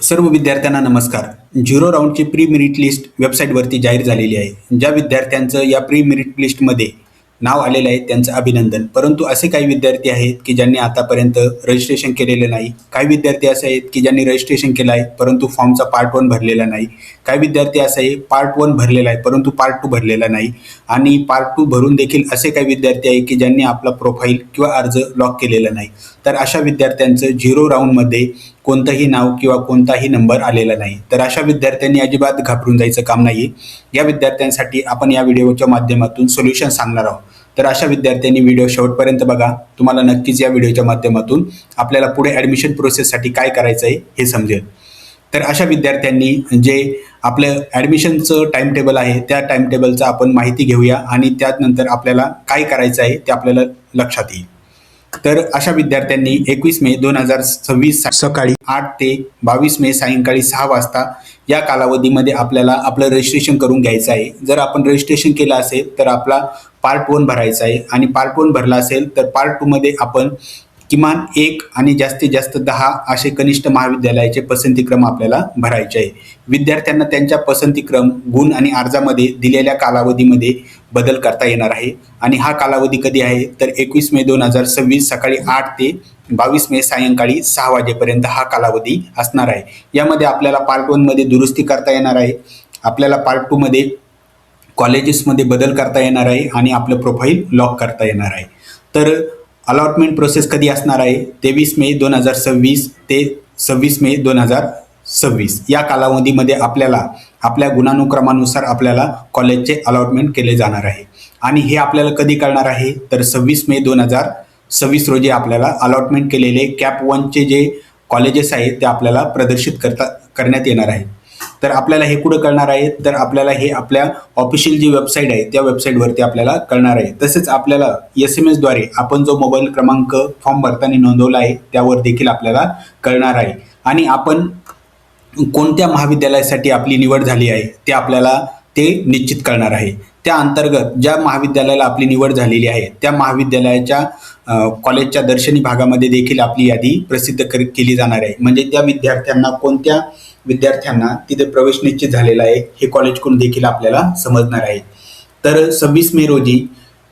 सर्व विद्यार्थ्यांना नमस्कार. झिरो राऊंडची प्री मेरिट लिस्ट वेबसाईटवरती जाहीर झालेली आहे. ज्या विद्यार्थ्यांचं या प्री मेरिट लिस्टमध्ये नाव आलेलं आहे त्यांचं अभिनंदन. परंतु असे काही विद्यार्थी आहेत की ज्यांनी आतापर्यंत रजिस्ट्रेशन केलेलं नाही. काही विद्यार्थी असे आहेत की ज्यांनी रजिस्ट्रेशन केलं आहे परंतु फॉर्मचा पार्ट 1 भरलेला नाही. काही विद्यार्थी असे आहे पार्ट 1 भरलेला आहे परंतु पार्ट 2 भरलेला नाही. आणि पार्ट 2 भरून देखील असे काही विद्यार्थी आहे की ज्यांनी आपला प्रोफाईल किंवा अर्ज लॉक केलेला नाही. तर अशा विद्यार्थ्यांचं झिरो राऊंडमध्ये कोणतंही नाव किंवा कोणताही नंबर आलेला नाही. तर अशा विद्यार्थ्यांनी अजिबात घाबरून जायचं काम नाही. या विद्यार्थ्यांसाठी आपण या व्हिडिओच्या माध्यमातून सोल्युशन सांगणार आहोत. तर अशा विद्यार्थ्यांनी व्हिडिओ शेवटपर्यंत बघा. तुम्हाला नक्कीच या व्हिडिओच्या माध्यमातून आपल्याला पुढे ॲडमिशन प्रोसेससाठी काय करायचं आहे हे समजेल. तर अशा विद्यार्थ्यांनी जे आपलं ॲडमिशनचं टाइम टेबल आहे त्या टाइम टेबलचा आपण माहिती घेऊया आणि त्यानंतर आपल्याला काय करायचं आहे ते आपल्याला लक्षात येईल. तर अशा विद्यार्थ्यांनी 21 मे 2026 सकाळी 8 ते 22 मे सायंकाळी 6 वाजता या कालावधीमध्ये आपल्याला आपलं रजिस्ट्रेशन करून घ्यायचं आहे. जर आपण रजिस्ट्रेशन केलं असेल तर आपला पार्ट 1 भरायचा आहे आणि पार्ट 1 भरला असेल तर पार्ट 2 मध्ये आपण किमान 1 आणि जास्तीत जास्त 10 असे कनिष्ठ महाविद्यालयाचे पसंतीक्रम आपल्याला भरायचे आहे. विद्यार्थ्यांना त्यांच्या पसंतीक्रम गुण आणि अर्जामध्ये दिलेल्या कालावधीमध्ये बदल करता येणार आहे. आणि हा कालावधी कधी आहे तर 21 मे 2026 सकाळी 8 ते 22 मे सायंकाळी 6 वाजेपर्यंत हा कालावधी असणार आहे. यामध्ये आपल्याला पार्ट 1 मध्ये दुरुस्ती करता येणार आहे. आपल्याला पार्ट 2 मध्ये कॉलेजेसमध्ये बदल करता येणार आहे आणि आपलं प्रोफाईल लॉक करता येणार आहे. तर अलॉटमेंट प्रोसेस कधी असणार आहे 23 मे 2026 ते 26 मे 2026 या कालावधीमध्ये आपल्याला आपल्या गुणानुक्रमानुसार आपल्याला कॉलेजचे अलॉटमेंट केले जाणार आहे. आणि हे आपल्याला कधी कळणार आहे तर 26 मे 2026 रोजी आपल्याला अलॉटमेंट केलेले कॅप 1चे जे कॉलेजेस आहेत ते आपल्याला प्रदर्शित करण्यात येणार आहे. तर आपल्याला हे कुठं कळणार आहे तर आपल्याला हे आपल्या ऑफिशियल जी वेबसाईट आहे त्या वेबसाईटवरती आपल्याला कळणार आहे. तसेच आपल्याला SMS द्वारे आपण जो मोबाईल क्रमांक फॉर्म भरताना नोंदवला आहे त्यावर देखील आपल्याला कळणार आहे. आणि आपण कोणत्या महाविद्यालयासाठी आपली निवड झाली आहे ते आपल्याला ते निश्चित करणार आहे. त्या अंतर्गत ज्या महाविद्यालयाला आपली निवड झालेली आहे त्या महाविद्यालयाच्या कॉलेजच्या दर्शनी भागामध्ये देखील आपली यादी प्रसिद्ध केली जाणार आहे. म्हणजे त्या विद्यार्थ्यांना कोणत्या विद्यार्थ्यांना तिथे प्रवेश निश्चित झालेला आहे हे कॉलेजकडून देखील आपल्याला समजणार आहे. तर 26 मे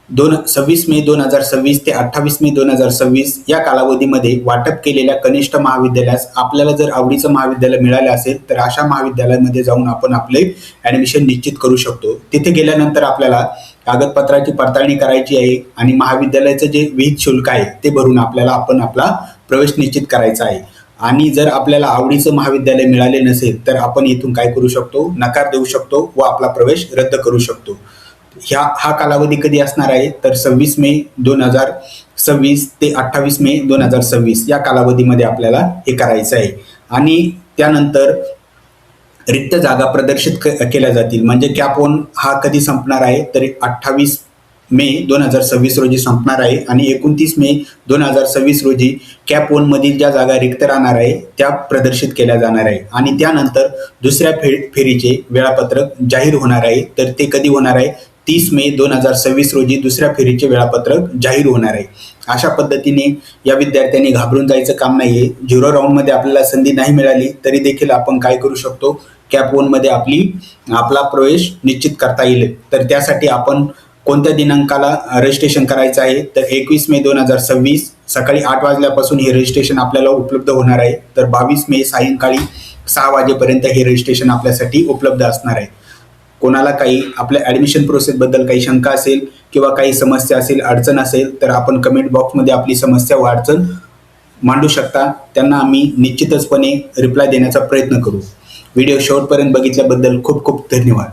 2026 ते 28 मे 2026 या कालावधीमध्ये वाटप केलेल्या कनिष्ठ महाविद्यालयास आपल्याला जर आवडीचं महाविद्यालय मिळालं असेल तर अशा महाविद्यालयामध्ये जाऊन आपण आपले ॲडमिशन निश्चित करू शकतो. तिथे गेल्यानंतर आपल्याला कागदपत्राची पडताळणी करायची आहे आणि महाविद्यालयाचं जे विहित शुल्क आहे ते भरून आपल्याला आपला प्रवेश निश्चित करायचा आहे. आणि जर आपल्याला आवडीचं महाविद्यालय मिळाले नसेल तर आपण इथून काय करू शकतो नकार देऊ शकतो व आपला प्रवेश रद्द करू शकतो. हा कालावधी कधी असणार आहे तर 26 मे 2026 ते 28 मे 2026 या कालावधीमध्ये आपल्याला हे करायचं आहे. आणि त्यानंतर रिक्त जागा प्रदर्शित केल्या जातील. म्हणजे कॅप 1 हा कधी संपणार आहे तर 28 मे 2026 रोजी संपणार आहे आणि 29 मे 2026 रोजी कॅप 1 मधील ज्या जागा रिक्त राहणार आहे त्या प्रदर्शित केल्या जाणार आहे. आणि त्यानंतर दुसऱ्या फेरीचे वेळापत्रक जाहीर होणार आहे. तर ते कधी होणार आहे 30 मे 2026 रोजी दुसऱ्या फेरीचे वेळापत्रक जाहीर होणार आहे. अशा पद्धतीने या विद्यार्थ्यांनी घाबरून जायचं काम नाहीये. झिरो राऊंडमध्ये आपल्याला संधी नाही मिळाली तरी देखील आपण काय करू शकतो कॅप 1 मध्ये आपला प्रवेश निश्चित करता येईल. तर त्यासाठी आपण कोणत्या दिनांकाला रजिस्ट्रेशन करायचं आहे तर 21 मे 2026 सकाळी 8 वाजल्यापासून हे रजिस्ट्रेशन आपल्याला उपलब्ध होणार आहे. तर 22 मे सायंकाळी 6 वाजेपर्यंत हे रजिस्ट्रेशन आपल्यासाठी उपलब्ध असणार आहे. कोणाला काही आपल्या ॲडमिशन प्रोसेसबद्दल काही शंका असेल किंवा काही समस्या असेल अडचण असेल तर आपण कमेंट बॉक्समध्ये आपली समस्या व अडचण मांडू शकता. त्यांना आम्ही निश्चितचपणे रिप्लाय देण्याचा प्रयत्न करू. व्हिडिओ शेवटपर्यंत बघितल्याबद्दल खूप खूप धन्यवाद.